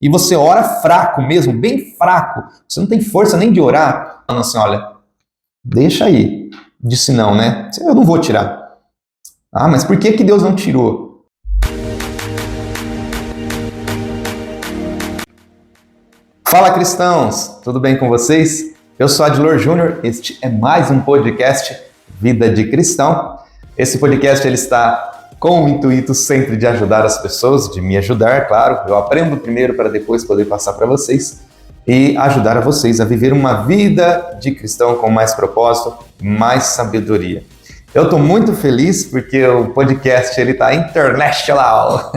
e você ora fraco mesmo, bem fraco, você não tem força nem de orar, falando assim, olha, deixa aí. Disse não, né? Eu não vou tirar. Ah, mas por que Deus não tirou? Fala, cristãos! Tudo bem com vocês? Eu sou Adilor Júnior, este é mais um podcast Vida de Cristão. Esse podcast ele está com o intuito sempre de ajudar as pessoas, de me ajudar, claro. Eu aprendo primeiro para depois poder passar para vocês e ajudar a vocês a viver uma vida de cristão com mais propósito, mais sabedoria. Eu estou muito feliz porque o podcast ele está international.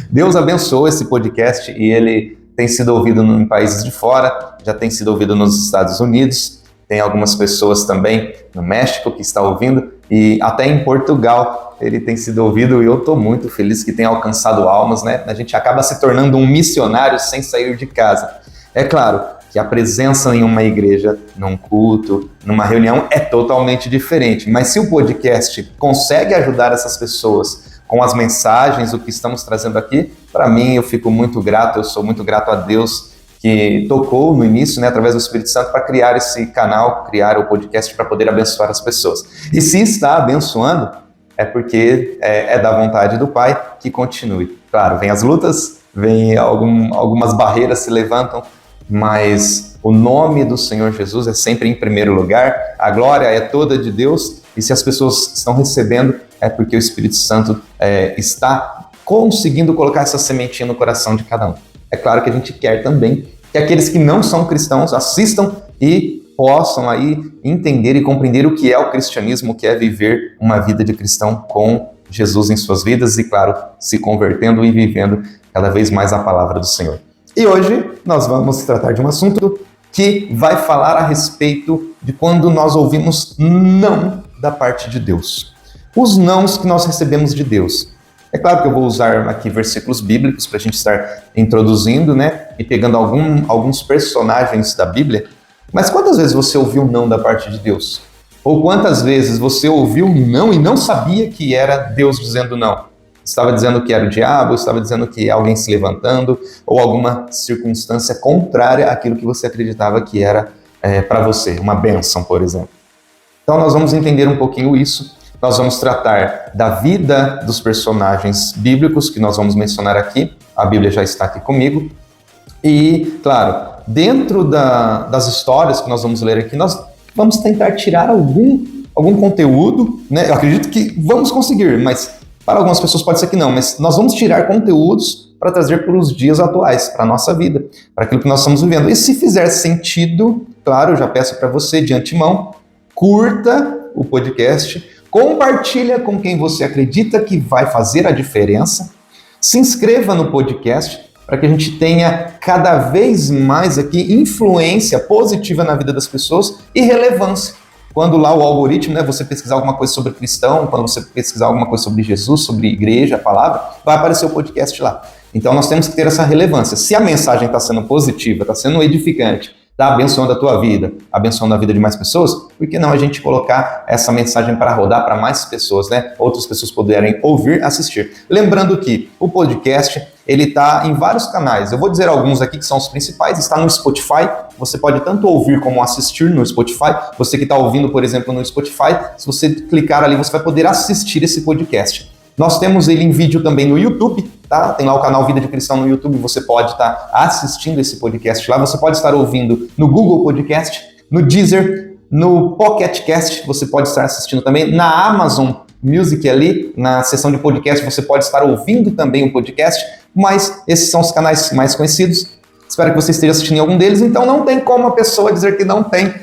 Deus abençoou esse podcast e ele tem sido ouvido em países de fora, já tem sido ouvido nos Estados Unidos, tem algumas pessoas também no México que estão ouvindo e até em Portugal ele tem sido ouvido e eu estou muito feliz que tenha alcançado almas, né? A gente acaba se tornando um missionário sem sair de casa. É claro que a presença em uma igreja, num culto, numa reunião é totalmente diferente, mas se o podcast consegue ajudar essas pessoas com as mensagens, o que estamos trazendo aqui, para mim eu fico muito grato, eu sou muito grato a Deus que tocou no início, né, através do Espírito Santo, para criar esse canal, criar o podcast para poder abençoar as pessoas. E se está abençoando, é porque é da vontade do Pai que continue. Claro, vem as lutas, vem algumas barreiras se levantam, mas o nome do Senhor Jesus é sempre em primeiro lugar, a glória é toda de Deus, e se as pessoas estão recebendo, é porque o Espírito Santo está conseguindo colocar essa sementinha no coração de cada um. É claro que a gente quer também que aqueles que não são cristãos assistam e possam aí entender e compreender o que é o cristianismo, o que é viver uma vida de cristão com Jesus em suas vidas e, claro, se convertendo e vivendo cada vez mais a palavra do Senhor. E hoje nós vamos tratar de um assunto que vai falar a respeito de quando nós ouvimos não da parte de Deus. Os nãos que nós recebemos de Deus. É claro que eu vou usar aqui versículos bíblicos para a gente estar introduzindo, né? E pegando alguns personagens da Bíblia. Mas quantas vezes você ouviu não da parte de Deus? Ou quantas vezes você ouviu não e não sabia que era Deus dizendo não? Estava dizendo que era o diabo, estava dizendo que é alguém se levantando, ou alguma circunstância contrária àquilo que você acreditava que era para você, uma bênção, por exemplo. Então nós vamos entender um pouquinho isso, nós vamos tratar da vida dos personagens bíblicos que nós vamos mencionar aqui, a Bíblia já está aqui comigo, e, claro, dentro das histórias que nós vamos ler aqui, nós vamos tentar tirar algum conteúdo, né? Eu acredito que vamos conseguir, mas para algumas pessoas pode ser que não, mas nós vamos tirar conteúdos para trazer para os dias atuais, para a nossa vida, para aquilo que nós estamos vivendo. E se fizer sentido, claro, eu já peço para você de antemão, curta o podcast, compartilha com quem você acredita que vai fazer a diferença, se inscreva no podcast para que a gente tenha cada vez mais aqui influência positiva na vida das pessoas e relevância. Quando lá o algoritmo, né, você pesquisar alguma coisa sobre cristão, quando você pesquisar alguma coisa sobre Jesus, sobre igreja, a palavra, vai aparecer o podcast lá. Então nós temos que ter essa relevância. Se a mensagem está sendo positiva, está sendo edificante, está abençoando a tua vida, abençoando a vida de mais pessoas, por que não a gente colocar essa mensagem para rodar para mais pessoas, né? Outras pessoas poderem ouvir, assistir. Lembrando que o podcast, ele está em vários canais. Eu vou dizer alguns aqui que são os principais. Está no Spotify. Você pode tanto ouvir como assistir no Spotify. Você que está ouvindo, por exemplo, no Spotify, se você clicar ali, você vai poder assistir esse podcast. Nós temos ele em vídeo também no YouTube, tá? Tem lá o canal Vida de Cristão no YouTube, você pode estar assistindo esse podcast lá. Você pode estar ouvindo no Google Podcast, no Deezer, no Pocket Cast, você pode estar assistindo também na Amazon Music ali, na seção de podcast, você pode estar ouvindo também o podcast, mas esses são os canais mais conhecidos. Espero que você esteja assistindo em algum deles, então não tem como a pessoa dizer que não tem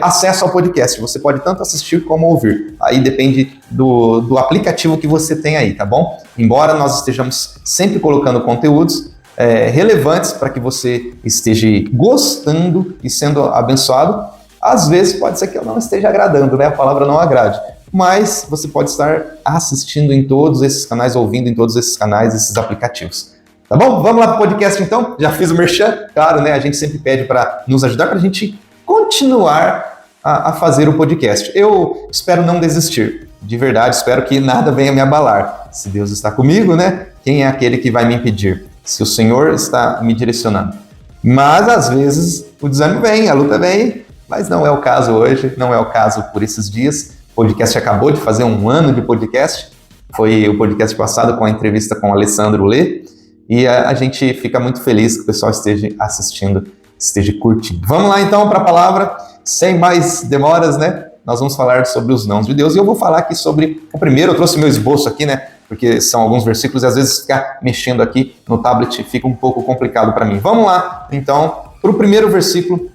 acesso ao podcast. Você pode tanto assistir como ouvir. Aí depende do aplicativo que você tem aí, tá bom? Embora nós estejamos sempre colocando conteúdos relevantes para que você esteja gostando e sendo abençoado, às vezes pode ser que eu não esteja agradando, né? A palavra não agrade. Mas você pode estar assistindo em todos esses canais, ouvindo em todos esses canais, esses aplicativos. Tá bom? Vamos lá para o podcast então? Já fiz o merchan? Claro, né? A gente sempre pede para nos ajudar, para a gente continuar a fazer o podcast. Eu espero não desistir. De verdade, espero que nada venha me abalar. Se Deus está comigo, né? Quem é aquele que vai me impedir? se o Senhor está me direcionando. Mas, às vezes, o desânimo vem, a luta vem, mas não é o caso hoje, não é o caso por esses dias. O podcast acabou de fazer 1 ano de podcast, foi o podcast passado com a entrevista com o Alessandro Lê, e a gente fica muito feliz que o pessoal esteja assistindo, esteja curtindo. Vamos lá então para a palavra, sem mais demoras, né? Nós vamos falar sobre os nãos de Deus, e eu vou falar aqui sobre o primeiro. Eu trouxe meu esboço aqui, né? Porque são alguns versículos e às vezes ficar mexendo aqui no tablet fica um pouco complicado para mim. Vamos lá, então, para o primeiro versículo,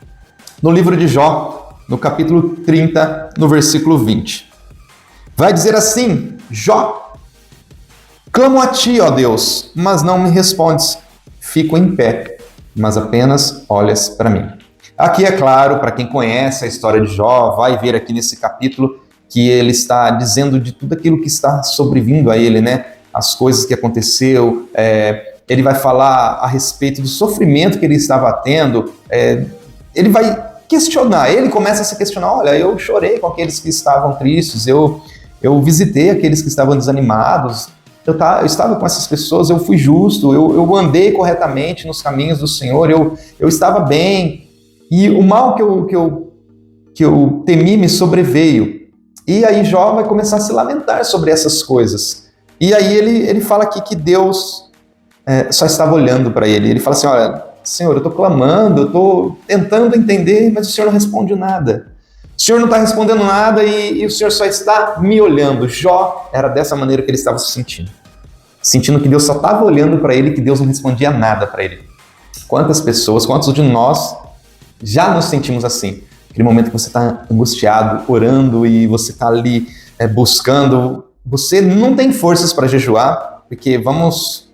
no livro de Jó, no capítulo 30, no versículo 20. Vai dizer assim: Jó, clamo a ti, ó Deus, mas não me respondes. Fico em pé, mas apenas olhas para mim. Aqui é claro, para quem conhece a história de Jó, vai ver aqui nesse capítulo que ele está dizendo de tudo aquilo que está sobrevindo a ele, né? As coisas que aconteceu, ele vai falar a respeito do sofrimento que ele estava tendo, ele vai questionar, ele começa a se questionar: olha, eu chorei com aqueles que estavam tristes, eu visitei aqueles que estavam desanimados, eu estava com essas pessoas, eu fui justo, eu andei corretamente nos caminhos do Senhor, eu estava bem, e o mal que eu temi me sobreveio. E aí Jó vai começar a se lamentar sobre essas coisas. E aí ele fala aqui que Deus só estava olhando para ele. Ele fala assim: olha, Senhor, eu estou clamando, eu estou tentando entender, mas o Senhor não responde nada. O Senhor não está respondendo nada e o Senhor só está me olhando. Jó era dessa maneira que ele estava se sentindo. Sentindo que Deus só estava olhando para ele, que Deus não respondia nada para ele. Quantas pessoas, quantos de nós já nos sentimos assim? Aquele momento que você está angustiado, orando, e você está ali buscando, você não tem forças para jejuar, porque vamos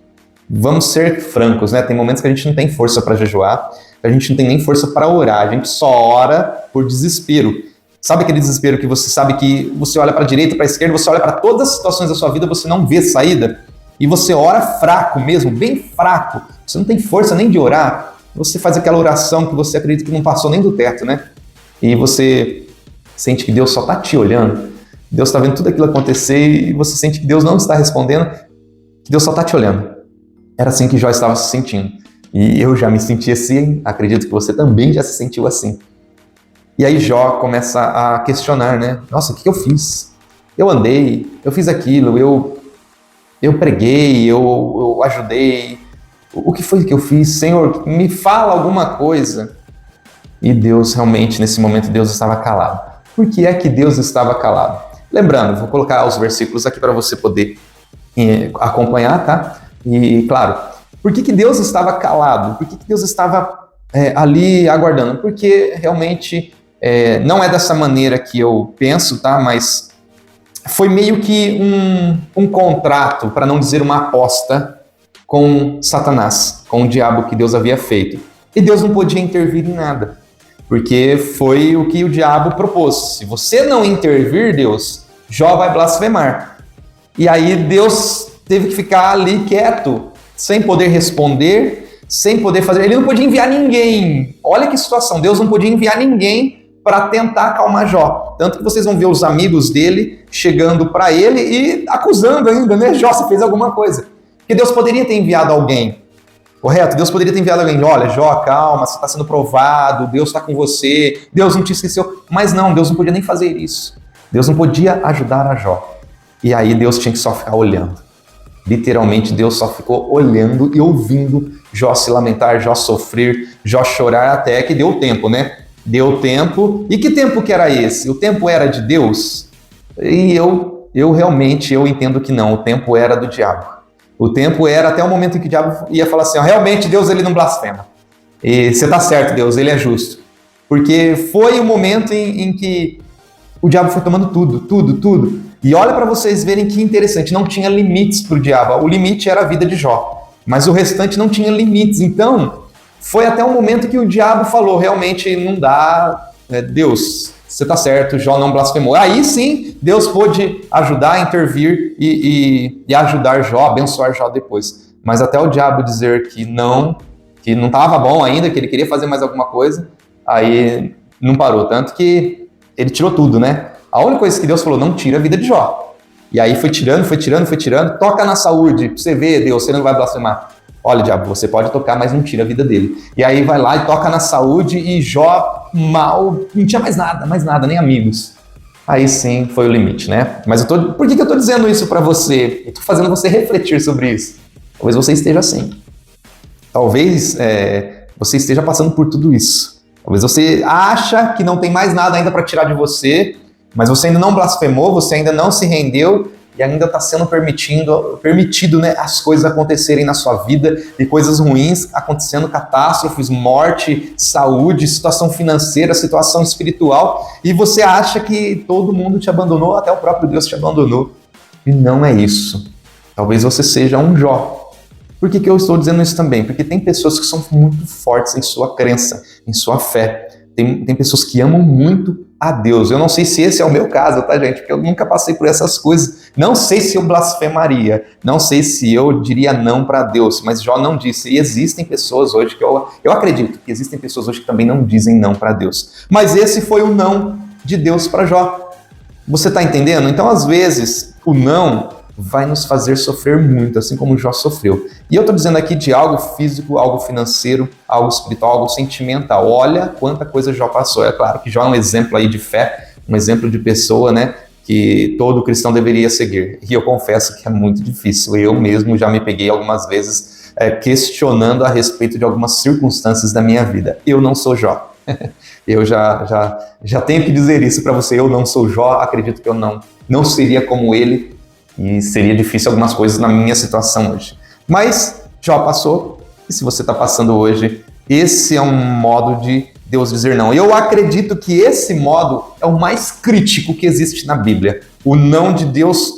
ser francos, né? Tem momentos que a gente não tem força para jejuar, a gente não tem nem força para orar, a gente só ora por desespero. Sabe aquele desespero que você sabe que você olha para a direita, para a esquerda, você olha para todas as situações da sua vida, você não vê saída, e você ora fraco mesmo, bem fraco, você não tem força nem de orar, você faz aquela oração que você acredita que não passou nem do teto, né? E você sente que Deus só está te olhando, Deus está vendo tudo aquilo acontecer e você sente que Deus não está respondendo, que Deus só está te olhando. Era assim que Jó estava se sentindo. E eu já me senti assim, acredito que você também já se sentiu assim. E aí Jó começa a questionar, né? Nossa, o que eu fiz? Eu andei, eu fiz aquilo, eu preguei, eu ajudei. O que foi que eu fiz? Senhor, me fala alguma coisa. E Deus realmente, nesse momento, Deus estava calado. Por que é que Deus estava calado? Lembrando, vou colocar os versículos aqui para você poder acompanhar, tá? E, claro, por que Deus estava calado? Por que Deus estava ali aguardando? Porque realmente não é dessa maneira que eu penso, tá? Mas foi meio que um contrato, para não dizer uma aposta, com Satanás, com o diabo que Deus havia feito. E Deus não podia intervir em nada. Porque foi o que o diabo propôs. Se você não intervir, Deus, Jó vai blasfemar. E aí Deus teve que ficar ali quieto, sem poder responder, sem poder fazer. Ele não podia enviar ninguém. Olha que situação. Deus não podia enviar ninguém para tentar acalmar Jó. Tanto que vocês vão ver os amigos dele chegando para ele e acusando ainda, né? Jó, você fez alguma coisa. Porque Deus poderia ter enviado alguém. Correto? Deus poderia ter enviado alguém: olha, Jó, calma, você está sendo provado, Deus está com você, Deus não te esqueceu. Mas não, Deus não podia nem fazer isso. Deus não podia ajudar a Jó. E aí Deus tinha que só ficar olhando. Literalmente, Deus só ficou olhando e ouvindo Jó se lamentar, Jó sofrer, Jó chorar, até que deu tempo, né? Deu tempo. E que tempo que era esse? O tempo era de Deus? E eu realmente entendo que não, o tempo era do diabo. O tempo era até o momento em que o diabo ia falar assim: ó, realmente Deus ele não blasfema. E você está certo, Deus, ele é justo. Porque foi o momento em que o diabo foi tomando tudo. E olha para vocês verem que interessante, não tinha limites para o diabo. O limite era a vida de Jó, mas o restante não tinha limites. Então, foi até o momento que o diabo falou: realmente não dá, Deus, você está certo, Jó não blasfemou. Aí sim, Deus pôde ajudar, intervir e ajudar Jó, abençoar Jó depois. Mas até o diabo dizer que não estava bom ainda, que ele queria fazer mais alguma coisa, aí não parou. Tanto que ele tirou tudo, né? A única coisa que Deus falou: não tira a vida de Jó. E aí foi tirando, toca na saúde, pra você ver, Deus, você não vai blasfemar. Olha, diabo, você pode tocar, mas não tira a vida dele. E aí vai lá e toca na saúde e Jó mal, não tinha mais nada, nem amigos. Aí sim foi o limite, né? Mas por que eu tô dizendo isso para você? Eu tô fazendo você refletir sobre isso. Talvez você esteja assim. Talvez você esteja passando por tudo isso. Talvez você acha que não tem mais nada ainda para tirar de você, mas você ainda não blasfemou, você ainda não se rendeu e ainda está sendo permitido, né, as coisas acontecerem na sua vida e coisas ruins acontecendo, catástrofes, morte, saúde, situação financeira, situação espiritual, e você acha que todo mundo te abandonou, até o próprio Deus te abandonou. E não é isso. Talvez você seja um Jó. Por que eu estou dizendo isso também? Porque tem pessoas que são muito fortes em sua crença, em sua fé. Tem pessoas que amam muito a Deus. Eu não sei se esse é o meu caso, tá, gente? Porque eu nunca passei por essas coisas. Não sei se eu blasfemaria. Não sei se eu diria não para Deus. Mas Jó não disse. E existem pessoas hoje que eu acredito que existem pessoas hoje que também não dizem não para Deus. Mas esse foi o não de Deus para Jó. Você está entendendo? Então, às vezes, o não vai nos fazer sofrer muito, assim como Jó sofreu. E eu estou dizendo aqui de algo físico, algo financeiro, algo espiritual, algo sentimental. Olha quanta coisa Jó passou. É claro que Jó é um exemplo aí de fé, um exemplo de pessoa, né, que todo cristão deveria seguir. E eu confesso que é muito difícil. Eu mesmo já me peguei algumas vezes questionando a respeito de algumas circunstâncias da minha vida. Eu não sou Jó. Eu já tenho que dizer isso para você. Eu não sou Jó, acredito que eu não seria como ele. E seria difícil algumas coisas na minha situação hoje. Mas Jó passou, e se você está passando hoje, esse é um modo de Deus dizer não. E eu acredito que esse modo é o mais crítico que existe na Bíblia. O não de Deus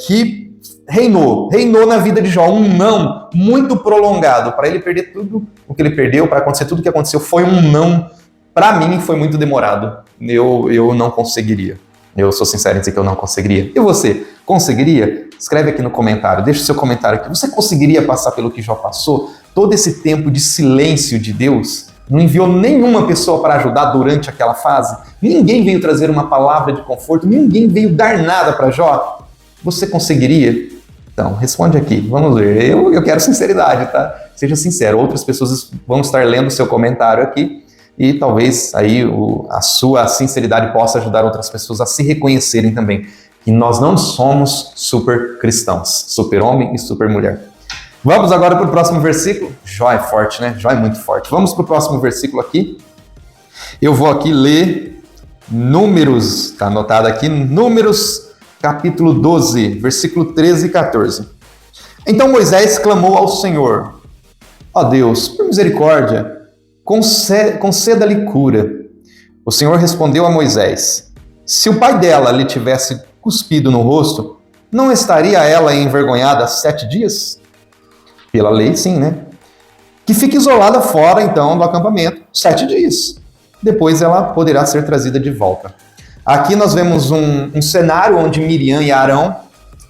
que reinou na vida de Jó. Um não muito prolongado. Para ele perder tudo o que ele perdeu, para acontecer tudo o que aconteceu, foi um não. Para mim, foi muito demorado. Eu não conseguiria. Eu sou sincero em dizer que eu não conseguiria. E você, conseguiria? Escreve aqui no comentário, deixa o seu comentário aqui. Você conseguiria passar pelo que Jó passou? Todo esse tempo de silêncio de Deus? Não enviou nenhuma pessoa para ajudar durante aquela fase? Ninguém veio trazer uma palavra de conforto? Ninguém veio dar nada para Jó? Você conseguiria? Então, responde aqui, vamos ver. Eu quero sinceridade, tá? Seja sincero, outras pessoas vão estar lendo o seu comentário aqui. E talvez aí a sua sinceridade possa ajudar outras pessoas a se reconhecerem também. Que nós não somos super cristãos, super homem e super mulher. Vamos agora para o próximo versículo. Jó é forte, né? Jó é muito forte. Vamos para o próximo versículo aqui. Eu vou aqui ler Números, está anotado aqui, Números capítulo 12, versículo 13 e 14. Então Moisés clamou ao Senhor: ó Deus, por misericórdia, conceda-lhe cura. O Senhor respondeu a Moisés: se o pai dela lhe tivesse cuspido no rosto, não estaria ela envergonhada 7 dias? Pela lei, sim, né? Que fique isolada fora, então, do acampamento 7 dias. Depois ela poderá ser trazida de volta. Aqui nós vemos um cenário onde Miriam e Arão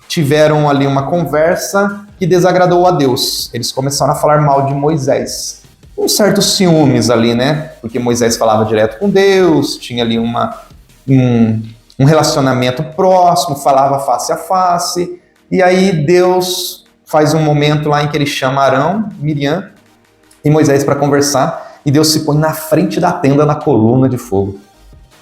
tiveram ali uma conversa que desagradou a Deus. Eles começaram a falar mal de Moisés. Um certo ciúmes ali, né? Porque Moisés falava direto com Deus, tinha ali um relacionamento próximo, falava face a face. E aí Deus faz um momento lá em que ele chama Arão, Miriam e Moisés para conversar. E Deus se põe na frente da tenda, na coluna de fogo.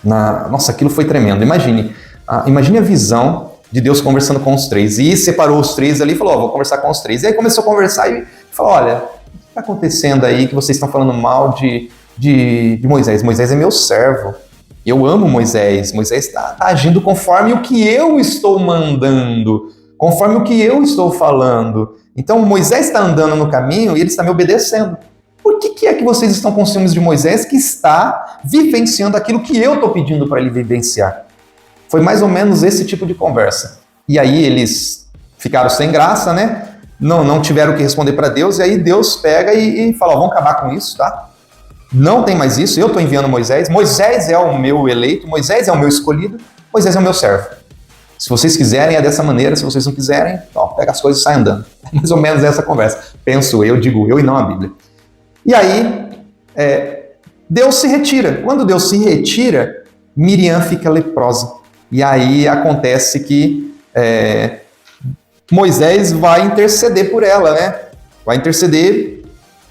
Nossa, aquilo foi tremendo. Imagine a visão de Deus conversando com os três. E separou os três ali e falou: vou conversar com os três. E aí começou a conversar e falou: olha, está acontecendo aí que vocês estão falando mal de Moisés? Moisés é meu servo. Eu amo Moisés. Moisés está agindo conforme o que eu estou mandando, conforme o que eu estou falando. Então Moisés está andando no caminho e ele está me obedecendo. Por que é que vocês estão com ciúmes de Moisés, que está vivenciando aquilo que eu estou pedindo para ele vivenciar? Foi mais ou menos esse tipo de conversa. E aí eles ficaram sem graça, né? Não tiveram o que responder para Deus, e aí Deus pega e fala: vamos acabar com isso, tá? Não tem mais isso, eu estou enviando Moisés. Moisés é o meu eleito, Moisés é o meu escolhido, Moisés é o meu servo. Se vocês quiserem é dessa maneira, se vocês não quiserem, ó, pega as coisas e sai andando. É mais ou menos essa conversa. Penso eu, digo eu e não a Bíblia. E aí, Deus se retira. Quando Deus se retira, Miriam fica leprosa. E aí acontece que Moisés vai interceder por ela, né? vai interceder.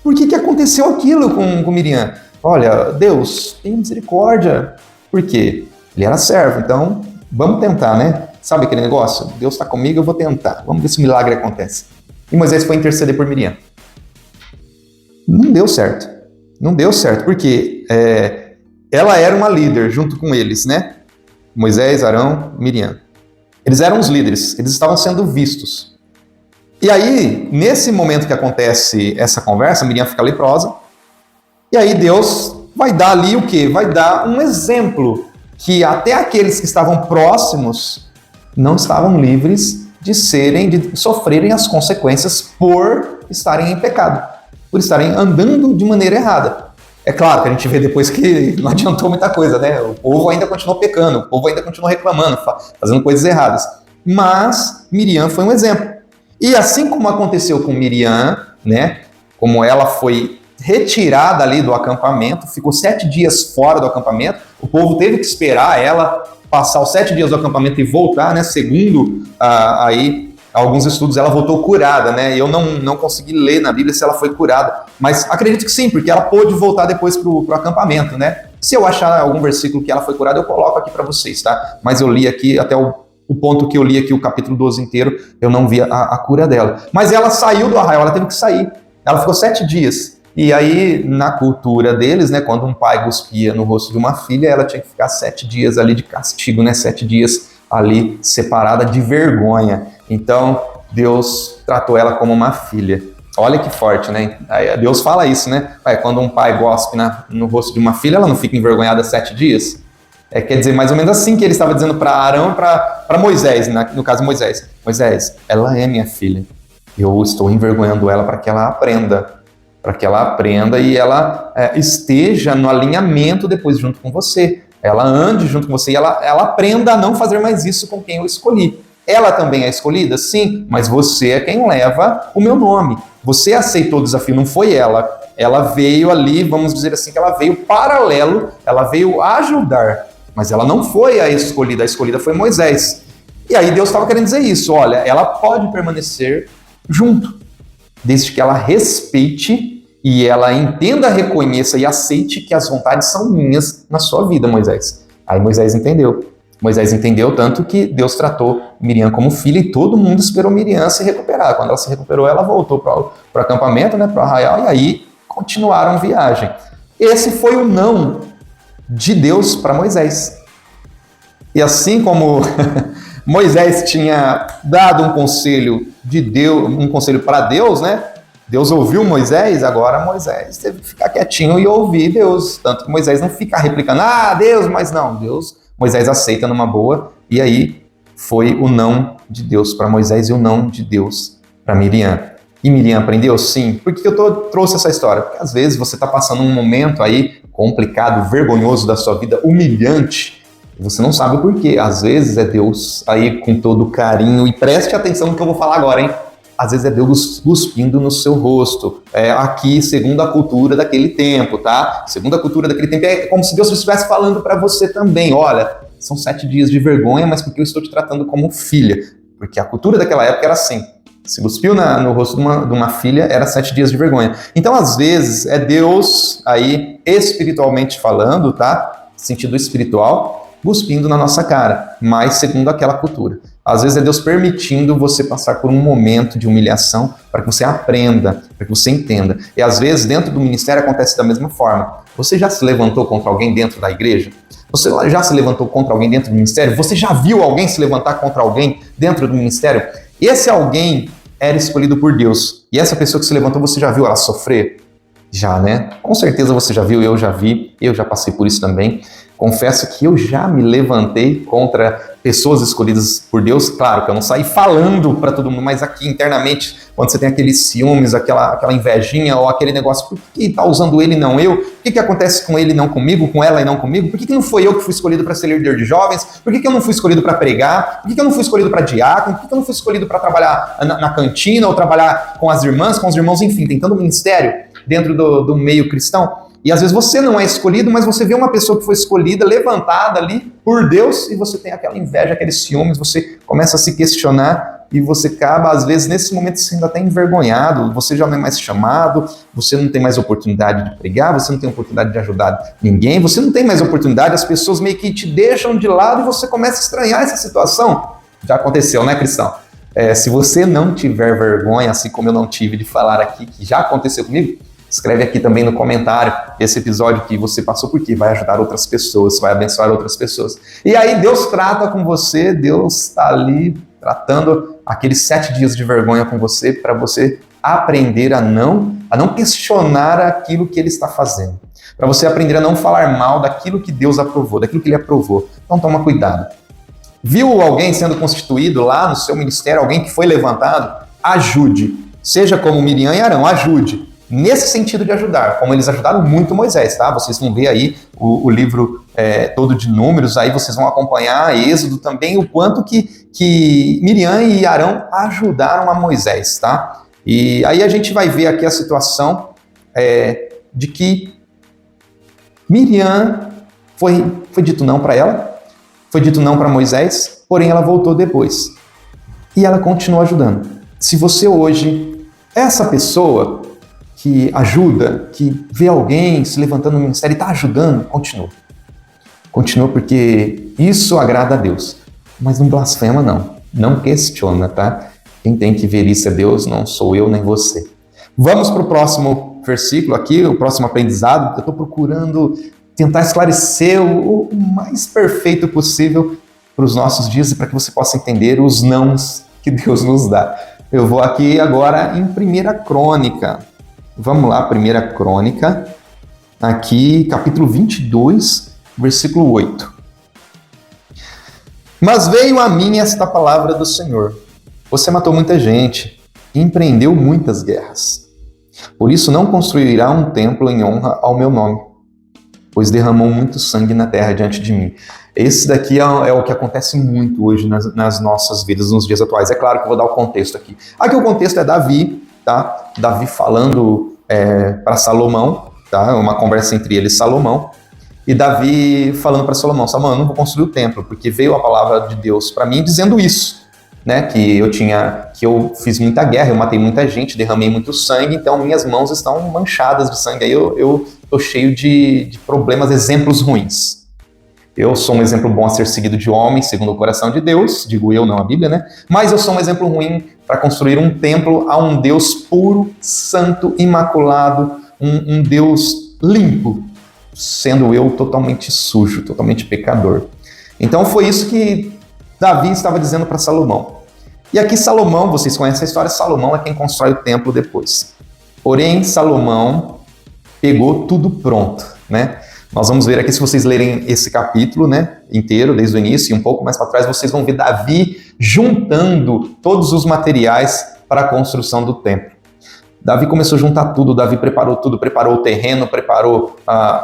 Por que aconteceu aquilo com Miriam? Olha, Deus, tem misericórdia. Por quê? Ele era servo, então vamos tentar, né? Sabe aquele negócio? Deus está comigo, eu vou tentar. Vamos ver se o milagre acontece. E Moisés foi interceder por Miriam. Não deu certo. Não deu certo, porque ela era uma líder junto com eles, né? Moisés, Arão, Miriam. Eles eram os líderes, eles estavam sendo vistos. E aí, nesse momento que acontece essa conversa, Miriam fica leprosa, e aí Deus vai dar ali o quê? Vai dar um exemplo que até aqueles que estavam próximos não estavam livres de sofrerem as consequências por estarem em pecado, por estarem andando de maneira errada. É claro que a gente vê depois que não adiantou muita coisa, né? O povo ainda continuou pecando, o povo ainda continuou reclamando, fazendo coisas erradas. Mas Miriam foi um exemplo. E assim como aconteceu com Miriam, né? Como ela foi retirada ali do acampamento, ficou 7 dias fora do acampamento, o povo teve que esperar ela passar os 7 dias do acampamento e voltar, né? Segundo aí alguns estudos, ela voltou curada, né? Eu não consegui ler na Bíblia se ela foi curada, mas acredito que sim, porque ela pôde voltar depois pro acampamento, né? Se eu achar algum versículo que ela foi curada, eu coloco aqui para vocês, tá? Mas eu li aqui até o ponto que eu li aqui, o capítulo 12 inteiro, eu não vi a cura dela. Mas ela saiu do arraial, ela teve que sair. Ela ficou 7 dias. E aí, na cultura deles, né, quando um pai cuspia no rosto de uma filha, ela tinha que ficar 7 dias ali de castigo, né, 7 dias ali separada de vergonha. Então, Deus tratou ela como uma filha. Olha que forte, né? Aí Deus fala isso, né? Quando um pai cospe no rosto de uma filha, ela não fica envergonhada 7 dias? Quer dizer, mais ou menos assim que ele estava dizendo para Arão e para Moisés, no caso Moisés. Moisés, ela é minha filha. Eu estou envergonhando ela para que ela aprenda. Para que ela aprenda e ela esteja no alinhamento depois junto com você. Ela ande junto com você e ela aprenda a não fazer mais isso com quem eu escolhi. Ela também é escolhida? Sim, mas você é quem leva o meu nome. Você aceitou o desafio, não foi ela. Ela veio ali, vamos dizer assim, que ela veio paralelo, ela veio ajudar. Mas ela não foi a escolhida foi Moisés. E aí Deus estava querendo dizer isso, olha, ela pode permanecer junto, desde que ela respeite e ela entenda, reconheça e aceite que as vontades são minhas na sua vida, Moisés. Aí Moisés entendeu. Moisés entendeu tanto que Deus tratou Miriam como filha e todo mundo esperou Miriam se recuperar. Quando ela se recuperou, ela voltou para o acampamento, né, para o arraial, e aí continuaram viagem. Esse foi o não de Deus para Moisés. E assim como Moisés tinha dado um conselho de Deus, um conselho para Deus, né? Deus ouviu Moisés, agora Moisés teve que ficar quietinho e ouvir Deus. Tanto que Moisés não fica replicando, Deus, mas não, Moisés aceita numa boa, e aí foi o não de Deus para Moisés e o não de Deus para Miriam. E Miriam aprendeu? Sim. Por que eu trouxe essa história? Porque às vezes você está passando um momento aí complicado, vergonhoso da sua vida, humilhante, e você não sabe o porquê. Às vezes é Deus aí com todo carinho, e preste atenção no que eu vou falar agora, hein? Às vezes é Deus cuspindo no seu rosto. Aqui, segundo a cultura daquele tempo, tá? Segundo a cultura daquele tempo, é como se Deus estivesse falando para você também. Olha, são 7 dias de vergonha, mas porque eu estou te tratando como filha. Porque a cultura daquela época era assim. Se cuspiu no rosto de uma filha, era 7 dias de vergonha. Então, às vezes, é Deus aí, espiritualmente falando, tá? Sentido espiritual, cuspindo na nossa cara, mas segundo aquela cultura. Às vezes é Deus permitindo você passar por um momento de humilhação para que você aprenda, para que você entenda. E às vezes dentro do ministério acontece da mesma forma. Você já se levantou contra alguém dentro da igreja? Você já se levantou contra alguém dentro do ministério? Você já viu alguém se levantar contra alguém dentro do ministério? Esse alguém era escolhido por Deus. E essa pessoa que se levantou, você já viu ela sofrer? Já, né? Com certeza você já viu, eu já vi, eu já passei por isso também. Confesso que eu já me levantei contra pessoas escolhidas por Deus. Claro que eu não saí falando para todo mundo, mas aqui internamente, quando você tem aqueles ciúmes, aquela invejinha ou aquele negócio, por que está usando ele e não eu? Por que acontece com ele e não comigo, com ela e não comigo? Por que não foi eu que fui escolhido para ser líder de jovens? Por que eu não fui escolhido para pregar? Por que eu não fui escolhido para diácono? Por que eu não fui escolhido para trabalhar na cantina ou trabalhar com as irmãs, com os irmãos, enfim, tem tanto ministério dentro do meio cristão? E às vezes você não é escolhido, mas você vê uma pessoa que foi escolhida, levantada ali por Deus, e você tem aquela inveja, aqueles ciúmes, você começa a se questionar e você acaba, às vezes, nesse momento sendo até envergonhado, você já não é mais chamado, você não tem mais oportunidade de pregar, você não tem oportunidade de ajudar ninguém, você não tem mais oportunidade, as pessoas meio que te deixam de lado e você começa a estranhar essa situação. Já aconteceu, né, cristão? Se você não tiver vergonha, assim como eu não tive de falar aqui, que já aconteceu comigo, escreve aqui também no comentário esse episódio que você passou, porque vai ajudar outras pessoas, vai abençoar outras pessoas. E aí Deus trata com você, Deus está ali tratando aqueles 7 dias de vergonha com você, para você aprender a não questionar aquilo que Ele está fazendo. Para você aprender a não falar mal daquilo que Deus aprovou, daquilo que Ele aprovou. Então toma cuidado. Viu alguém sendo constituído lá no seu ministério, alguém que foi levantado? Ajude. Seja como Miriam e Arão, ajude. Nesse sentido de ajudar, como eles ajudaram muito Moisés, tá? Vocês vão ver aí o livro todo de Números, aí vocês vão acompanhar Êxodo também, o quanto que Miriam e Arão ajudaram a Moisés, tá? E aí a gente vai ver aqui a situação de que Miriam foi dito não para ela, foi dito não para Moisés, porém ela voltou depois. E ela continuou ajudando. Se você hoje é essa pessoa que ajuda, que vê alguém se levantando no ministério e está ajudando, continua. Continua, porque isso agrada a Deus. Mas não blasfema, não. Não questiona, tá? Quem tem que ver isso é Deus, não sou eu nem você. Vamos para o próximo versículo aqui, o próximo aprendizado. Eu estou procurando tentar esclarecer o mais perfeito possível para os nossos dias e para que você possa entender os nãos que Deus nos dá. Eu vou aqui agora em 1 Crônica. Vamos lá, 1 Crônica, aqui capítulo 22, versículo 8. Mas veio a mim esta palavra do Senhor. Você matou muita gente e empreendeu muitas guerras. Por isso não construirá um templo em honra ao meu nome, pois derramou muito sangue na terra diante de mim. Esse daqui é o que acontece muito hoje nas nossas vidas, nos dias atuais. É claro que eu vou dar o contexto aqui. Aqui o contexto é Davi, tá? Davi falando para Salomão, tá? Uma conversa entre ele e Salomão. E Davi falando para Salomão, Salomão, eu não vou construir o templo, porque veio a palavra de Deus para mim dizendo isso, né? Que eu fiz muita guerra, eu matei muita gente, derramei muito sangue, então minhas mãos estão manchadas de sangue. Aí eu tô cheio de problemas, exemplos ruins. Eu sou um exemplo bom a ser seguido de homem, segundo o coração de Deus, digo eu, não a Bíblia, né? Mas eu sou um exemplo ruim para construir um templo a um Deus puro, santo, imaculado, um Deus limpo, sendo eu totalmente sujo, totalmente pecador. Então foi isso que Davi estava dizendo para Salomão. E aqui Salomão, vocês conhecem a história, Salomão é quem constrói o templo depois. Porém, Salomão pegou tudo pronto, né? Nós vamos ver aqui, se vocês lerem esse capítulo, né, inteiro, desde o início e um pouco mais para trás, vocês vão ver Davi juntando todos os materiais para a construção do templo. Davi começou a juntar tudo, Davi preparou tudo, preparou o terreno, preparou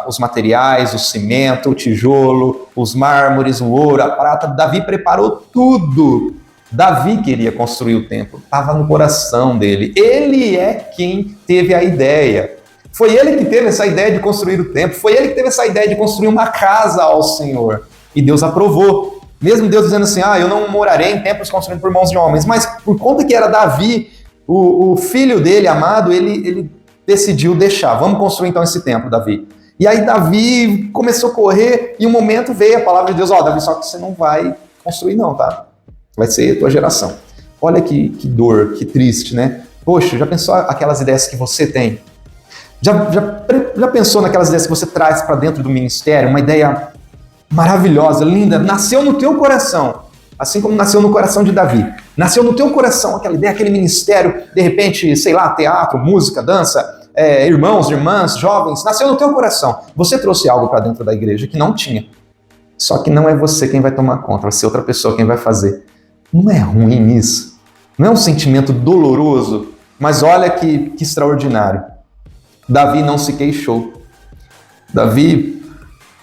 os materiais, o cimento, o tijolo, os mármores, o ouro, a prata. Davi preparou tudo. Davi queria construir o templo, estava no coração dele. Ele é quem teve a ideia. Foi ele que teve essa ideia de construir o templo, foi ele que teve essa ideia de construir uma casa ao Senhor. E Deus aprovou. Mesmo Deus dizendo assim, eu não morarei em templos construídos por mãos de homens, mas por conta que era Davi, o filho dele, amado, ele decidiu deixar. Vamos construir então esse templo, Davi. E aí Davi começou a correr e um momento veio a palavra de Deus, Davi, só que você não vai construir não, tá? Vai ser a tua geração. Olha que dor, que triste, né? Poxa, já pensou aquelas ideias que você tem? Já pensou naquelas ideias que você traz para dentro do ministério? Uma ideia maravilhosa, linda, nasceu no teu coração, assim como nasceu no coração de Davi. Nasceu no teu coração aquela ideia, aquele ministério, de repente, sei lá, teatro, música, dança, irmãos, irmãs, jovens, nasceu no teu coração. Você trouxe algo para dentro da igreja que não tinha. Só que não é você quem vai tomar conta, vai ser outra pessoa quem vai fazer. Não é ruim isso? Não é um sentimento doloroso? Mas olha que extraordinário. Davi não se queixou. Davi,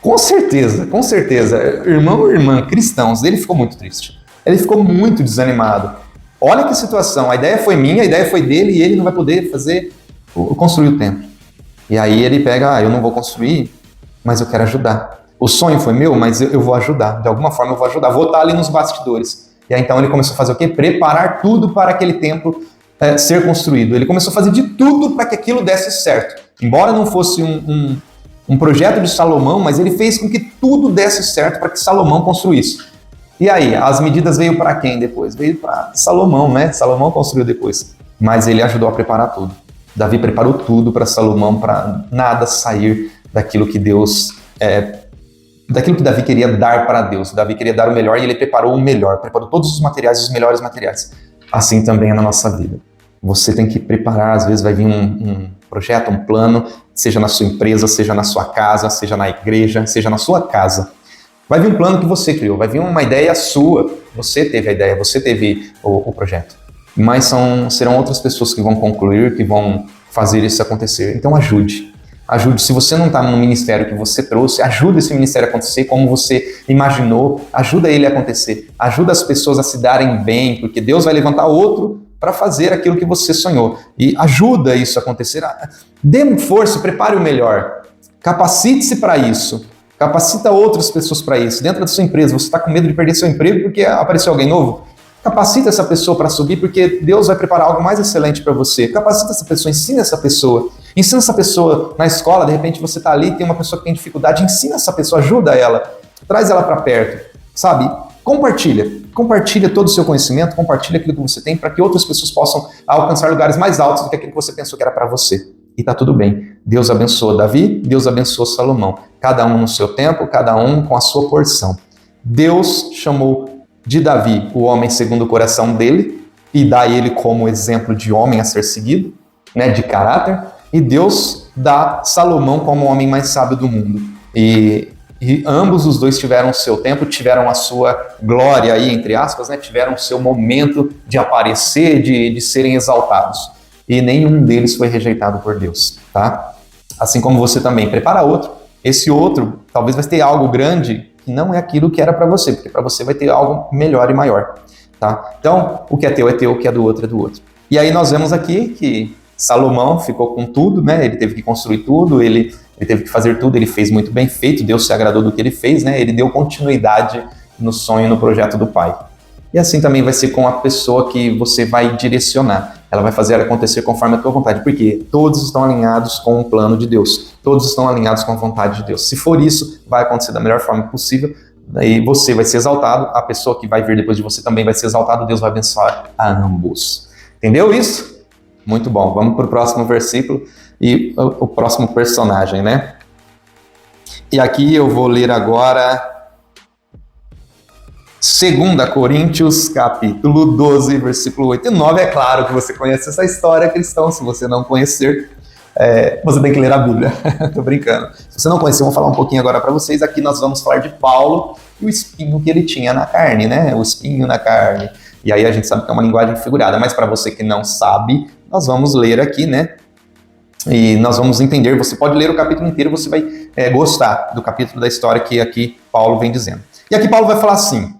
com certeza, irmão ou irmã, cristãos, ele ficou muito triste. Ele ficou muito desanimado. Olha que situação, a ideia foi minha, a ideia foi dele e ele não vai poder construir o templo. E aí ele pega, eu não vou construir, mas eu quero ajudar. O sonho foi meu, mas eu vou ajudar, de alguma forma eu vou ajudar, vou estar ali nos bastidores. E aí então ele começou a fazer o quê? Preparar tudo para aquele templo ser construído. Ele começou a fazer de tudo para que aquilo desse certo. Embora não fosse um projeto de Salomão, mas ele fez com que tudo desse certo para que Salomão construísse. E aí, as medidas veio para quem depois? Veio para Salomão, né? Salomão construiu depois. Mas ele ajudou a preparar tudo. Davi preparou tudo para Salomão, para nada sair daquilo que Deus... daquilo que Davi queria dar para Deus. Davi queria dar o melhor e ele preparou o melhor. Preparou todos os materiais, os melhores materiais. Assim também é na nossa vida. Você tem que preparar, às vezes vai vir um projeto, um plano, seja na sua empresa, seja na sua casa, seja na igreja, seja na sua casa. Vai vir um plano que você criou, vai vir uma ideia sua. Você teve a ideia, você teve o projeto. Mas serão outras pessoas que vão concluir, que vão fazer isso acontecer. Então ajude. Ajude. Se você não está no ministério que você trouxe, ajuda esse ministério a acontecer como você imaginou. Ajuda ele a acontecer. Ajuda as pessoas a se darem bem, porque Deus vai levantar outro para fazer aquilo que você sonhou. E ajuda isso a acontecer. Dê força, prepare o melhor. Capacite-se para isso. Capacita outras pessoas para isso. Dentro da sua empresa, você está com medo de perder seu emprego porque apareceu alguém novo? Capacita essa pessoa para subir, porque Deus vai preparar algo mais excelente para você. Capacita essa pessoa, ensina essa pessoa. Ensina essa pessoa na escola, de repente você está ali, tem uma pessoa que tem dificuldade, ensina essa pessoa, ajuda ela, traz ela para perto, sabe? Compartilha todo o seu conhecimento, compartilha aquilo que você tem para que outras pessoas possam alcançar lugares mais altos do que aquilo que você pensou que era para você. E tá tudo bem. Deus abençoa Davi, Deus abençoa Salomão. Cada um no seu tempo, cada um com a sua porção. Deus chamou de Davi o homem segundo o coração dele e dá ele como exemplo de homem a ser seguido, né, de caráter. E Deus dá Salomão como o homem mais sábio do mundo. E ambos os dois tiveram o seu tempo, tiveram a sua glória aí, entre aspas, né, tiveram o seu momento de aparecer, de serem exaltados. E nenhum deles foi rejeitado por Deus, tá? Assim como você também prepara outro, esse outro talvez vai ter algo grande que não é aquilo que era para você, porque para você vai ter algo melhor e maior, tá? Então, o que é teu, o que é do outro é do outro. E aí nós vemos aqui que Salomão ficou com tudo, né? Ele teve que construir tudo, ele teve que fazer tudo, ele fez muito bem feito, Deus se agradou do que ele fez, né? Ele deu continuidade no sonho, no projeto do Pai. E assim também vai ser com a pessoa que você vai direcionar. Ela vai fazer acontecer conforme a tua vontade, porque todos estão alinhados com o plano de Deus. Todos estão alinhados com a vontade de Deus. Se for isso, vai acontecer da melhor forma possível. Daí você vai ser exaltado, a pessoa que vai vir depois de você também vai ser exaltada, Deus vai abençoar a ambos. Entendeu isso? Muito bom. Vamos para o próximo versículo e o próximo personagem, né? E aqui eu vou ler agora 2 Coríntios, capítulo 12, versículo 8 e 9. É claro que você conhece essa história, cristão. Se você não conhecer, você tem que ler a Bíblia. Tô brincando. Se você não conhecer, eu vou falar um pouquinho agora para vocês. Aqui nós vamos falar de Paulo e o espinho que ele tinha na carne, né? O espinho na carne. E aí a gente sabe que é uma linguagem figurada, mas para você que não sabe, nós vamos ler aqui, né? E nós vamos entender. Você pode ler o capítulo inteiro, você vai gostar do capítulo da história que aqui Paulo vem dizendo. E aqui Paulo vai falar assim: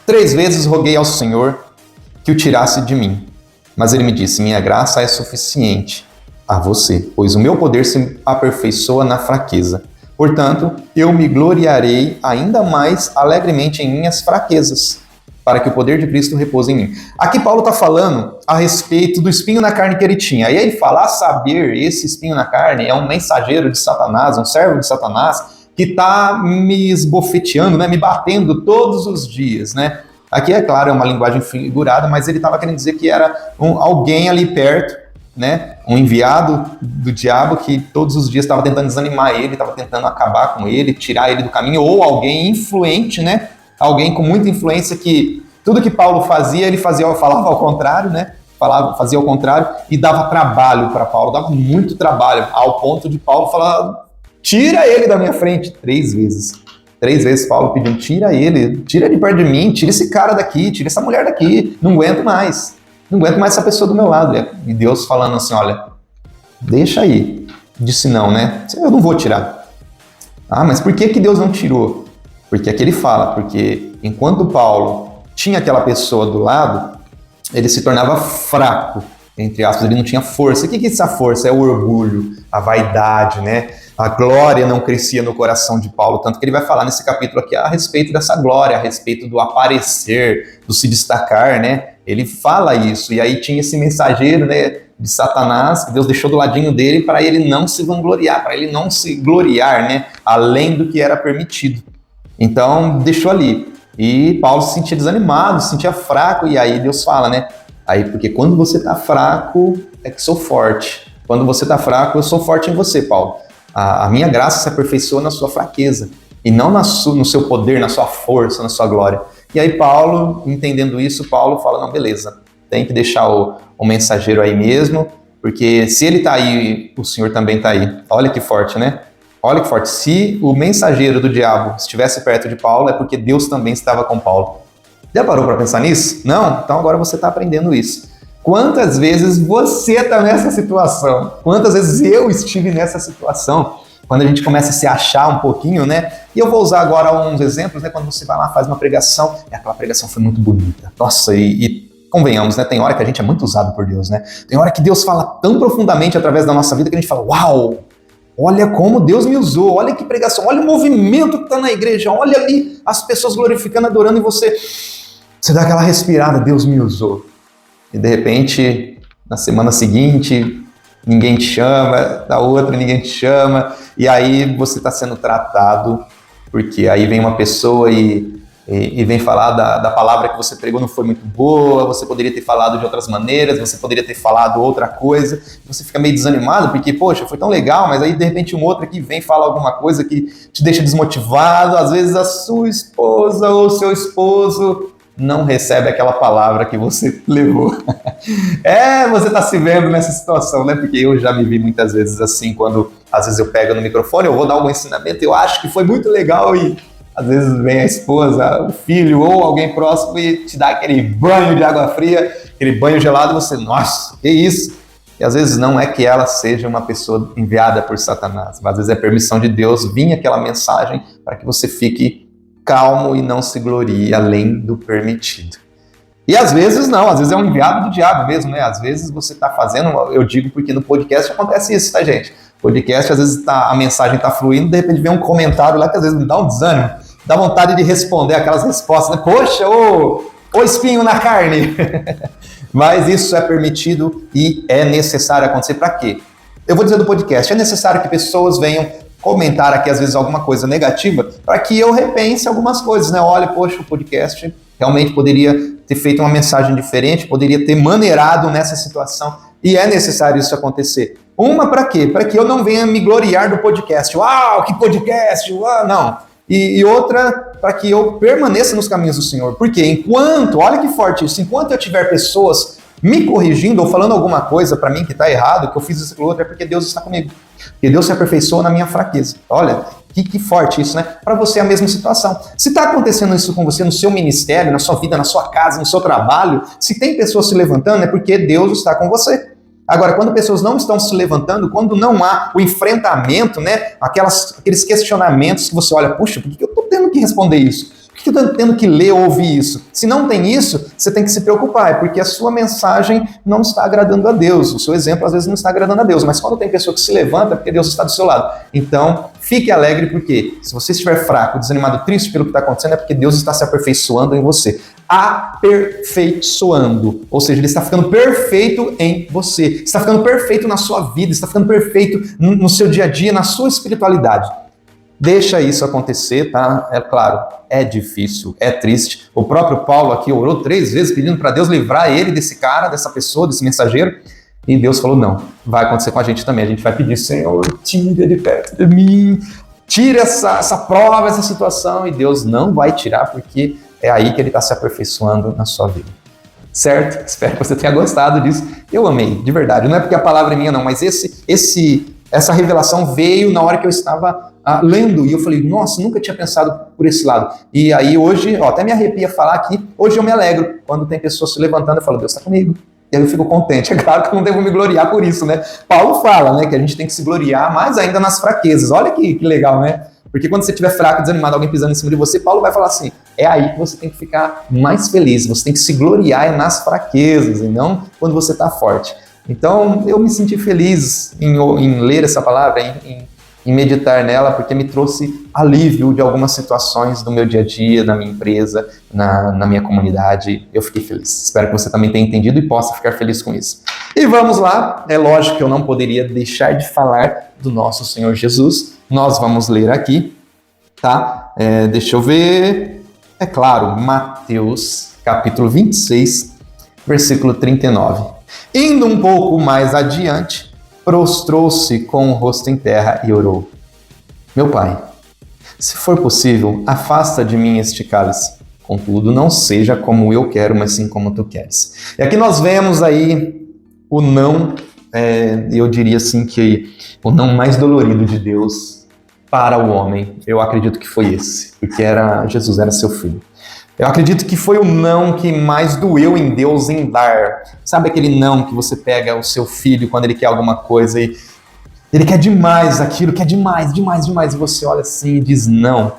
3 vezes roguei ao Senhor que o tirasse de mim, mas ele me disse: minha graça é suficiente a você, pois o meu poder se aperfeiçoa na fraqueza. Portanto, eu me gloriarei ainda mais alegremente em minhas fraquezas, para que o poder de Cristo repouse em mim. Aqui Paulo está falando a respeito do espinho na carne que ele tinha. E aí ele fala, a saber, esse espinho na carne é um mensageiro de Satanás, um servo de Satanás, que está me esbofeteando, né, me batendo todos os dias, né? Aqui, é claro, é uma linguagem figurada, mas ele estava querendo dizer que era alguém ali perto, né, um enviado do diabo que todos os dias estava tentando desanimar ele, estava tentando acabar com ele, tirar ele do caminho, ou alguém influente, né, alguém com muita influência que tudo que Paulo fazia, ele falava ao contrário, né, fazia ao contrário e dava trabalho para Paulo, dava muito trabalho, ao ponto de Paulo falar: tira ele da minha frente 3 vezes. 3 vezes Paulo pedindo: tira ele de perto de mim, tira esse cara daqui, tira essa mulher daqui, não aguento mais essa pessoa do meu lado. E Deus falando assim: olha, deixa aí. Disse não, né? Eu não vou tirar. Ah, mas por que Deus não tirou? Porque aqui ele fala, porque enquanto Paulo tinha aquela pessoa do lado, ele se tornava fraco entre aspas, ele não tinha força. O que é essa força? É o orgulho, a vaidade, né? A glória não crescia no coração de Paulo, tanto que ele vai falar nesse capítulo aqui a respeito dessa glória, a respeito do aparecer, do se destacar, né? Ele fala isso, e aí tinha esse mensageiro, né, de Satanás, que Deus deixou do ladinho dele para ele não se vangloriar, para ele não se gloriar, né, além do que era permitido. Então, deixou ali. E Paulo se sentia desanimado, se sentia fraco, e aí Deus fala, né, aí porque quando você está fraco, é que sou forte. Quando você está fraco, eu sou forte em você, Paulo. A minha graça se aperfeiçoa na sua fraqueza, e não no seu poder, na sua força, na sua glória. E aí Paulo, entendendo isso, Paulo fala, não, beleza, tem que deixar o mensageiro aí mesmo, porque se ele está aí, o Senhor também está aí. Olha que forte, né? Olha que forte. Se o mensageiro do diabo estivesse perto de Paulo, é porque Deus também estava com Paulo. Já parou para pensar nisso? Não? Então agora você está aprendendo isso. Quantas vezes você está nessa situação? Quantas vezes eu estive nessa situação? Quando a gente começa a se achar um pouquinho, né? E eu vou usar agora uns exemplos, né? Quando você vai lá, faz uma pregação, e aquela pregação foi muito bonita. Nossa, e convenhamos, né? Tem hora que a gente é muito usado por Deus, né? Tem hora que Deus fala tão profundamente através da nossa vida que a gente fala, uau! Olha como Deus me usou, olha que pregação, olha o movimento que está na igreja, olha ali as pessoas glorificando, adorando, e você dá aquela respirada, Deus me usou. E de repente, na semana seguinte, ninguém te chama, da outra ninguém te chama, e aí você está sendo tratado, porque aí vem uma pessoa e vem falar da palavra que você pregou não foi muito boa, você poderia ter falado de outras maneiras, você poderia ter falado outra coisa, você fica meio desanimado, porque, poxa, foi tão legal, mas aí de repente um outro aqui vem falar alguma coisa que te deixa desmotivado, às vezes a sua esposa ou seu esposo não recebe aquela palavra que você levou. Você está se vendo nessa situação, né? Porque eu já me vi muitas vezes assim, quando às vezes eu pego no microfone, eu vou dar algum ensinamento, eu acho que foi muito legal e às vezes vem a esposa, o filho ou alguém próximo e te dá aquele banho de água fria, aquele banho gelado e você, nossa, que isso? E às vezes não é que ela seja uma pessoa enviada por Satanás, mas às vezes é permissão de Deus vir aquela mensagem para que você fique calmo e não se glorie além do permitido. E às vezes não, às vezes é um enviado do diabo mesmo, né? Às vezes você está fazendo, eu digo porque no podcast acontece isso, tá, gente? Podcast, às vezes a mensagem está fluindo, de repente vem um comentário lá que às vezes me dá um desânimo, dá vontade de responder aquelas respostas, né? Poxa, ô espinho na carne! Mas isso é permitido e é necessário acontecer para quê? Eu vou dizer do podcast, é necessário que pessoas venham comentar aqui às vezes alguma coisa negativa para que eu repense algumas coisas, né? Olha, poxa, o podcast realmente poderia ter feito uma mensagem diferente, poderia ter maneirado nessa situação e é necessário isso acontecer. Uma para quê? Para que eu não venha me gloriar do podcast. Uau, que podcast! Uau, não. E outra, para que eu permaneça nos caminhos do Senhor. Porque enquanto, olha que forte isso, enquanto eu tiver pessoas me corrigindo ou falando alguma coisa para mim que está errado, que eu fiz isso e outro, é porque Deus está comigo. Porque Deus se aperfeiçoa na minha fraqueza. Olha, que forte isso, né? Para você é a mesma situação. Se está acontecendo isso com você no seu ministério, na sua vida, na sua casa, no seu trabalho, se tem pessoas se levantando, é porque Deus está com você. Agora, quando pessoas não estão se levantando, quando não há o enfrentamento, né, aqueles questionamentos que você olha, puxa, por que eu estou tendo que responder isso? Por que eu estou tendo que ler ou ouvir isso? Se não tem isso, você tem que se preocupar, é porque a sua mensagem não está agradando a Deus, o seu exemplo às vezes não está agradando a Deus, mas quando tem pessoa que se levanta, é porque Deus está do seu lado. Então, fique alegre, porque se você estiver fraco, desanimado, triste pelo que está acontecendo, é porque Deus está se aperfeiçoando em você. Aperfeiçoando, ou seja, ele está ficando perfeito em você, está ficando perfeito na sua vida, está ficando perfeito no seu dia a dia, na sua espiritualidade. Deixa isso acontecer, tá? É claro, é difícil, é triste. O próprio Paulo aqui orou 3 vezes pedindo para Deus livrar ele desse cara, dessa pessoa, desse mensageiro, e Deus falou, não, vai acontecer com a gente também. A gente vai pedir, Senhor, tira de perto de mim, tira essa prova, essa situação, e Deus não vai tirar, porque é aí que ele está se aperfeiçoando na sua vida. Certo? Espero que você tenha gostado disso. Eu amei, de verdade. Não é porque a palavra é minha, não, mas essa revelação veio na hora que eu estava lendo, e eu falei, nossa, nunca tinha pensado por esse lado. E aí hoje, até me arrepia falar aqui, hoje eu me alegro. Quando tem pessoas se levantando, eu falo, Deus está comigo. E aí eu fico contente. É claro que eu não devo me gloriar por isso, né? Paulo fala, né, que a gente tem que se gloriar mais ainda nas fraquezas. Olha que legal, né? Porque quando você estiver fraco, desanimado, alguém pisando em cima de você, Paulo vai falar assim, é aí que você tem que ficar mais feliz, você tem que se gloriar nas fraquezas e não quando você está forte. Então, eu me senti feliz em ler essa palavra, em meditar nela, porque me trouxe alívio de algumas situações do meu dia a dia, na minha empresa, na minha comunidade. Eu fiquei feliz. Espero que você também tenha entendido e possa ficar feliz com isso. E vamos lá, é lógico que eu não poderia deixar de falar do nosso Senhor Jesus. Nós vamos ler aqui, tá? Deixa eu ver. É claro, Mateus, capítulo 26, versículo 39. Indo um pouco mais adiante, prostrou-se com o rosto em terra e orou: Meu Pai, se for possível, afasta de mim este cálice. Contudo, não seja como eu quero, mas sim como tu queres. E aqui nós vemos aí o não, eu diria assim que o não mais dolorido de Deus para o homem. Eu acredito que foi esse, porque Jesus era seu filho. Eu acredito que foi o não que mais doeu em Deus em dar. Sabe aquele não que você pega o seu filho quando ele quer alguma coisa e ele quer demais aquilo, quer demais, demais, demais, e você olha assim e diz não,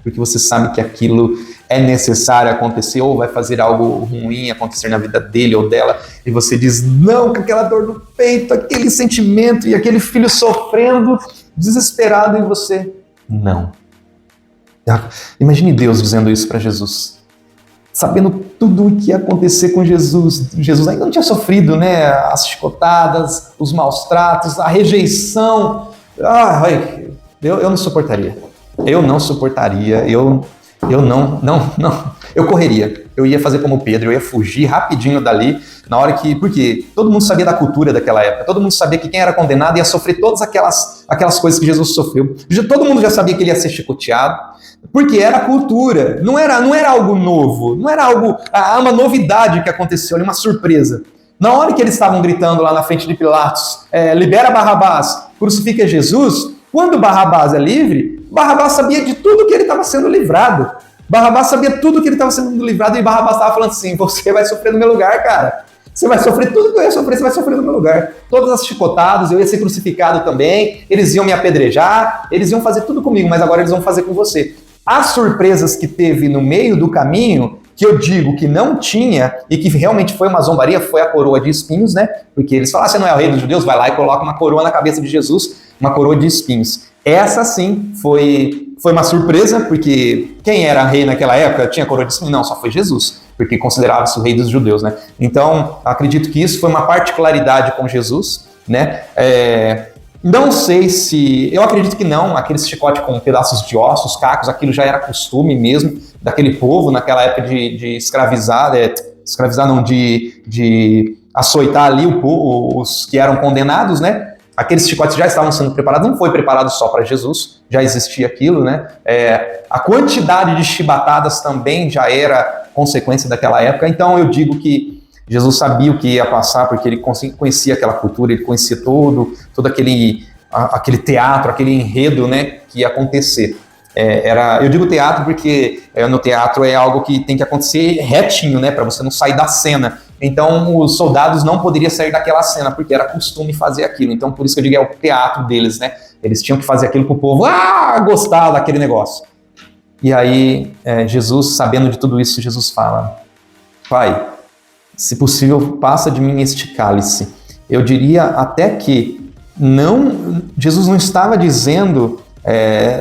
porque você sabe que aquilo é necessário acontecer ou vai fazer algo ruim acontecer na vida dele ou dela, e você diz não, com aquela dor no peito, aquele sentimento e aquele filho sofrendo, desesperado, e você não. Imagine Deus dizendo isso para Jesus, sabendo tudo o que ia acontecer com Jesus. Jesus ainda não tinha sofrido, né? As chicotadas, os maus tratos, a rejeição. Eu não suportaria. Eu não suportaria. Eu correria. Eu ia fazer como Pedro, eu ia fugir rapidinho dali, na hora que... Porque todo mundo sabia da cultura daquela época, todo mundo sabia que quem era condenado ia sofrer todas aquelas coisas que Jesus sofreu. Todo mundo já sabia que ele ia ser chicoteado, porque era a cultura, não era algo novo, não era uma novidade que aconteceu, uma surpresa. Na hora que eles estavam gritando lá na frente de Pilatos, libera Barrabás, crucifica Jesus, quando Barrabás é livre, Barrabás sabia de tudo que ele estava sendo livrado. Barrabás sabia tudo que ele estava sendo livrado, e Barrabás estava falando assim: você vai sofrer no meu lugar, cara. Você vai sofrer tudo que eu ia sofrer, você vai sofrer no meu lugar. Todas as chicotadas, eu ia ser crucificado também, eles iam me apedrejar, eles iam fazer tudo comigo, mas agora eles vão fazer com você. As surpresas que teve no meio do caminho, que eu digo que não tinha, e que realmente foi uma zombaria, foi a coroa de espinhos, né? Porque eles falaram: você não é o rei dos judeus? Vai lá e coloca uma coroa na cabeça de Jesus, uma coroa de espinhos. Essa sim foi uma surpresa, porque quem era rei naquela época tinha coroa de espinhos? Não, só foi Jesus, porque considerava-se o rei dos judeus, né? Então, acredito que isso foi uma particularidade com Jesus, né? Não sei se... Eu acredito que não, aquele chicote com pedaços de ossos, cacos, aquilo já era costume mesmo daquele povo naquela época de escravizar, de açoitar ali os que eram condenados, né? Aqueles chicotes já estavam sendo preparados, não foi preparado só para Jesus, já existia aquilo, né? A quantidade de chibatadas também já era consequência daquela época, então eu digo que Jesus sabia o que ia passar, porque ele conhecia aquela cultura, ele conhecia todo aquele teatro, aquele enredo, né, que ia acontecer. Eu digo teatro porque no teatro é algo que tem que acontecer retinho, né, para você não sair da cena. Então, os soldados não poderiam sair daquela cena, porque era costume fazer aquilo. Então, por isso que eu digo, é o teatro deles, né? Eles tinham que fazer aquilo para o povo gostar daquele negócio. E aí, Jesus, sabendo de tudo isso, Jesus fala: Pai, se possível, passa de mim este cálice. Eu diria até que Jesus não estava dizendo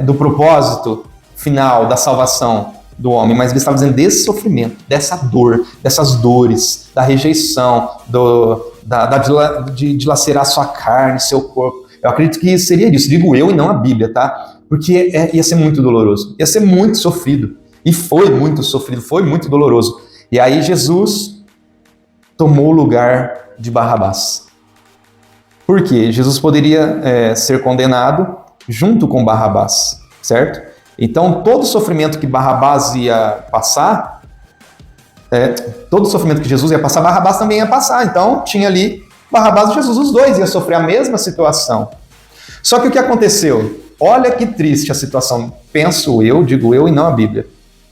do propósito final da salvação do homem, mas ele estava dizendo desse sofrimento, dessa dor, dessas dores, da rejeição, de dilacerar sua carne, seu corpo. Eu acredito que seria disso, digo eu e não a Bíblia, tá? Porque ia ser muito doloroso, ia ser muito sofrido, e foi muito sofrido, foi muito doloroso. E aí Jesus tomou o lugar de Barrabás. Por quê? Jesus poderia ser condenado junto com Barrabás, certo? Então, todo o sofrimento que Barrabás ia passar, todo o sofrimento que Jesus ia passar, Barrabás também ia passar. Então, tinha ali Barrabás e Jesus, os dois iam sofrer a mesma situação. Só que o que aconteceu? Olha que triste a situação, penso eu, digo eu e não a Bíblia.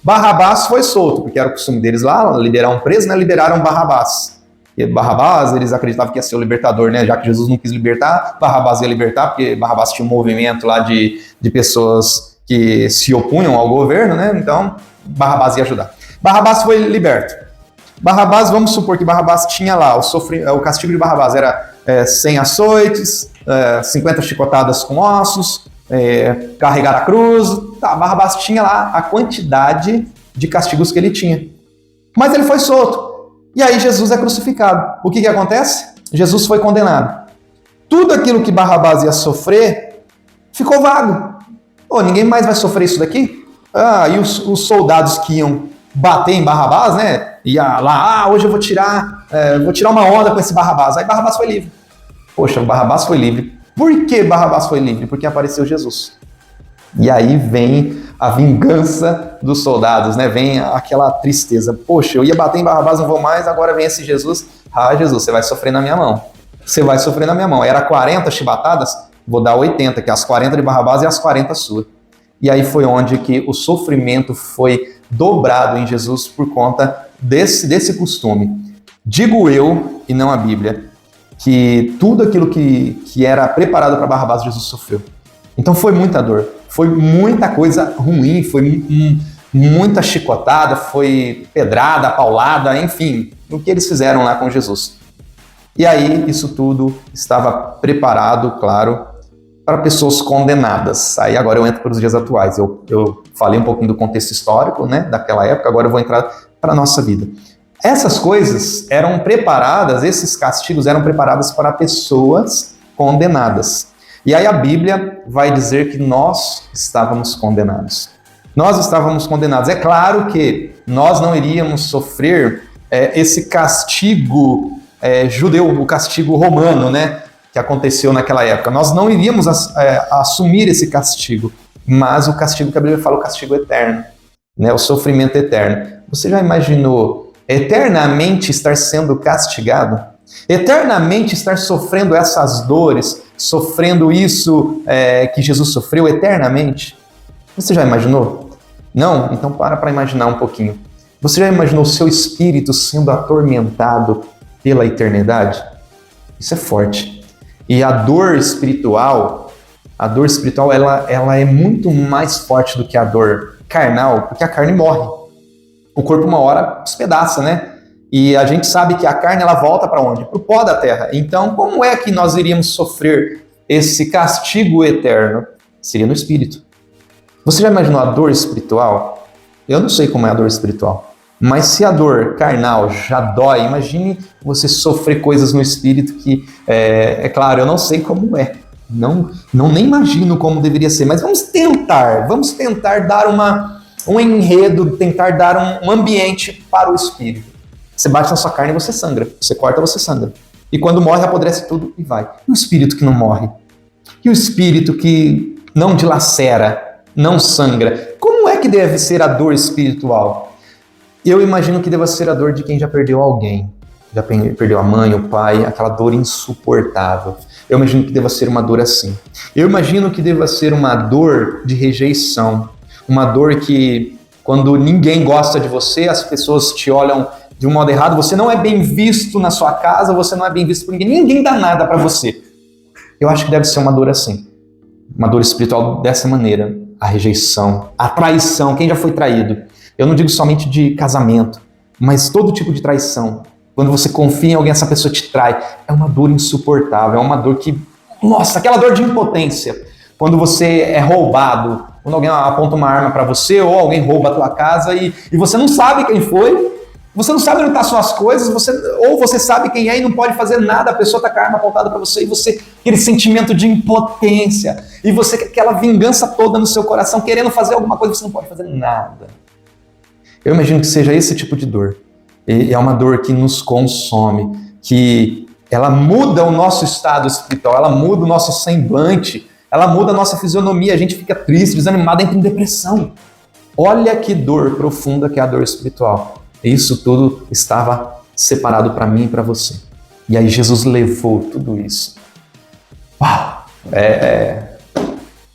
Barrabás foi solto, porque era o costume deles lá, liberar um preso, né? Liberaram Barrabás. E Barrabás, eles acreditavam que ia ser o libertador, né? Já que Jesus não quis libertar, Barrabás ia libertar, porque Barrabás tinha um movimento lá de pessoas que se opunham ao governo, né? Então, Barrabás ia ajudar. Barrabás foi liberto. Barrabás, vamos supor que Barrabás tinha lá, o castigo de Barrabás era 100 açoites, 50 chicotadas com ossos, carregar a cruz. Tá, Barrabás tinha lá a quantidade de castigos que ele tinha. Mas ele foi solto. E aí Jesus é crucificado. O que acontece? Jesus foi condenado. Tudo aquilo que Barrabás ia sofrer ficou vago. Ninguém mais vai sofrer isso daqui? E os soldados que iam bater em Barrabás, né? Ia lá, hoje eu vou tirar uma onda com esse Barrabás. Aí Barrabás foi livre. Poxa, o Barrabás foi livre. Por que Barrabás foi livre? Porque apareceu Jesus. E aí vem a vingança dos soldados, né? Vem aquela tristeza. Poxa, eu ia bater em Barrabás, não vou mais, agora vem esse Jesus. Jesus, você vai sofrer na minha mão. Você vai sofrer na minha mão. Era 40 chibatadas, vou dar 80, que é as 40 de Barrabás e as 40 suas. E aí foi onde que o sofrimento foi dobrado em Jesus por conta desse costume. Digo eu, e não a Bíblia, que tudo aquilo que era preparado para Barrabás, Jesus sofreu. Então foi muita dor, foi muita coisa ruim, foi muita chicotada, foi pedrada, paulada, enfim, o que eles fizeram lá com Jesus. E aí isso tudo estava preparado, claro, para pessoas condenadas. Aí agora eu entro para os dias atuais. Eu falei um pouquinho do contexto histórico, né, daquela época, agora eu vou entrar para a nossa vida. Essas coisas eram preparadas, esses castigos eram preparados para pessoas condenadas. E aí a Bíblia vai dizer que nós estávamos condenados. Nós estávamos condenados. É claro que nós não iríamos sofrer esse castigo judeu, o castigo romano, né, que aconteceu naquela época. Nós não iríamos assumir esse castigo, mas o castigo que a Bíblia fala, o castigo eterno, né, o sofrimento eterno. Você já imaginou eternamente estar sendo castigado? Eternamente estar sofrendo essas dores, sofrendo isso que Jesus sofreu eternamente? Você já imaginou? Não? Então para imaginar um pouquinho. Você já imaginou o seu espírito sendo atormentado pela eternidade? Isso é forte. E a dor espiritual ela é muito mais forte do que a dor carnal, porque a carne morre. O corpo uma hora despedaça, né? E a gente sabe que a carne ela volta para onde? Para o pó da terra. Então, como é que nós iríamos sofrer esse castigo eterno? Seria no espírito. Você já imaginou a dor espiritual? Eu não sei como é a dor espiritual. Mas se a dor carnal já dói, imagine você sofrer coisas no espírito que, é claro, eu não sei como é. Não nem imagino como deveria ser, mas vamos tentar dar um enredo, tentar dar um ambiente para o espírito. Você bate na sua carne e você sangra. Você corta, você sangra. E quando morre, apodrece tudo e vai. E o espírito que não morre? E o espírito que não dilacera, não sangra? Como é que deve ser a dor espiritual? Eu imagino que deva ser a dor de quem já perdeu alguém. Já perdeu a mãe, o pai, aquela dor insuportável. Eu imagino que deva ser uma dor assim. Eu imagino que deva ser uma dor de rejeição. Uma dor que, quando ninguém gosta de você, as pessoas te olham de um modo errado, você não é bem visto na sua casa, você não é bem visto por ninguém dá nada para você. Eu acho que deve ser uma dor assim. Uma dor espiritual dessa maneira. A rejeição, a traição, quem já foi traído? Eu não digo somente de casamento, mas todo tipo de traição. Quando você confia em alguém, essa pessoa te trai. É uma dor insuportável, é uma dor que... Nossa, aquela dor de impotência. Quando você é roubado, quando alguém aponta uma arma para você, ou alguém rouba a tua casa e você não sabe quem foi, você não sabe onde estão as suas coisas, ou você sabe quem é e não pode fazer nada, a pessoa está com a arma apontada para você, e você, aquele sentimento de impotência, e você, aquela vingança toda no seu coração, querendo fazer alguma coisa, você não pode fazer nada. Eu imagino que seja esse tipo de dor. E é uma dor que nos consome, que ela muda o nosso estado espiritual, ela muda o nosso semblante, ela muda a nossa fisionomia, a gente fica triste, desanimado, entra em depressão. Olha que dor profunda que é a dor espiritual. Isso tudo estava separado para mim e para você. E aí Jesus levou tudo isso. Uau! É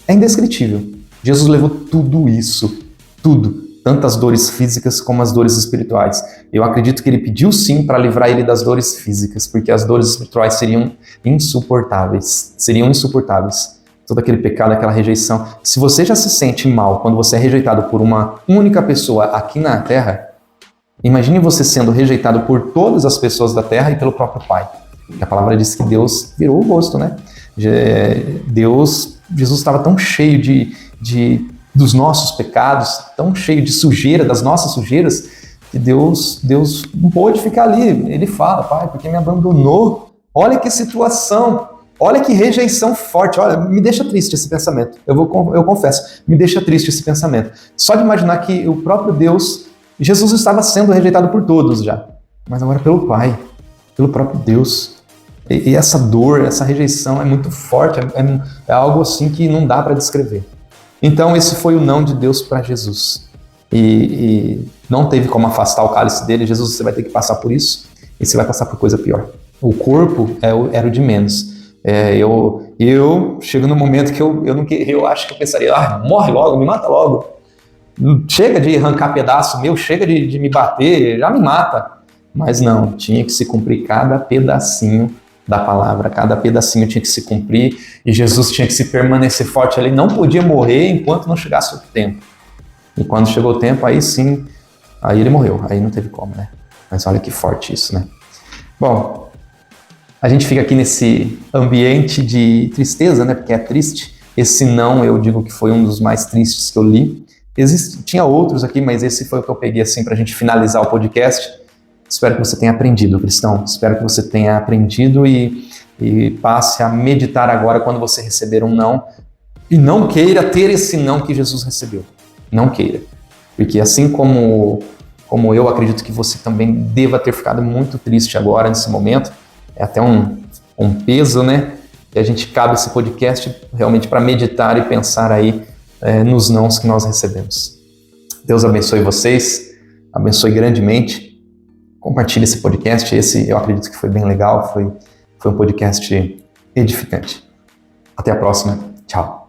indescritível. Jesus levou tudo isso, tudo. Tanto as dores físicas como as dores espirituais. Eu acredito que ele pediu sim para livrar ele das dores físicas, porque as dores espirituais seriam insuportáveis. Todo aquele pecado, aquela rejeição. Se você já se sente mal quando você é rejeitado por uma única pessoa aqui na Terra, imagine você sendo rejeitado por todas as pessoas da Terra e pelo próprio Pai. A palavra diz que Deus virou o rosto, né? Jesus estava tão cheio dos nossos pecados, tão cheio de sujeira, das nossas sujeiras, que Deus não pôde ficar ali. Ele fala, Pai, porque me abandonou? Olha que situação, olha que rejeição forte, olha, me deixa triste esse pensamento. Eu confesso, me deixa triste esse pensamento. Só de imaginar que o próprio Deus, Jesus estava sendo rejeitado por todos já, mas agora pelo Pai, pelo próprio Deus. E essa dor, essa rejeição é muito forte, é algo assim que não dá para descrever. Então esse foi o não de Deus para Jesus. E não teve como afastar o cálice dele. Jesus, você vai ter que passar por isso e você vai passar por coisa pior. O corpo era o de menos. Eu chego no momento que eu acho que eu pensaria, morre logo, me mata logo. Chega de arrancar pedaço meu, chega de me bater, já me mata. Mas não, tinha que se cumprir cada pedacinho da palavra, cada pedacinho tinha que se cumprir e Jesus tinha que se permanecer forte ali, não podia morrer enquanto não chegasse o tempo. E quando chegou o tempo, aí sim, aí ele morreu, aí não teve como, né? Mas olha que forte isso, né? Bom, a gente fica aqui nesse ambiente de tristeza, né? Porque é triste. Esse não, eu digo que foi um dos mais tristes que eu li. Tinha outros aqui, mas esse foi o que eu peguei assim pra gente finalizar o podcast. Espero que você tenha aprendido, cristão. Espero que você tenha aprendido e passe a meditar agora quando você receber um não. E não queira ter esse não que Jesus recebeu. Não queira. Porque assim como eu acredito que você também deva ter ficado muito triste agora, nesse momento, é até um peso, né? E a gente cabe esse podcast realmente para meditar e pensar aí nos nãos que nós recebemos. Deus abençoe vocês, abençoe grandemente. Compartilhe esse podcast, eu acredito que foi bem legal, foi um podcast edificante. Até a próxima, tchau.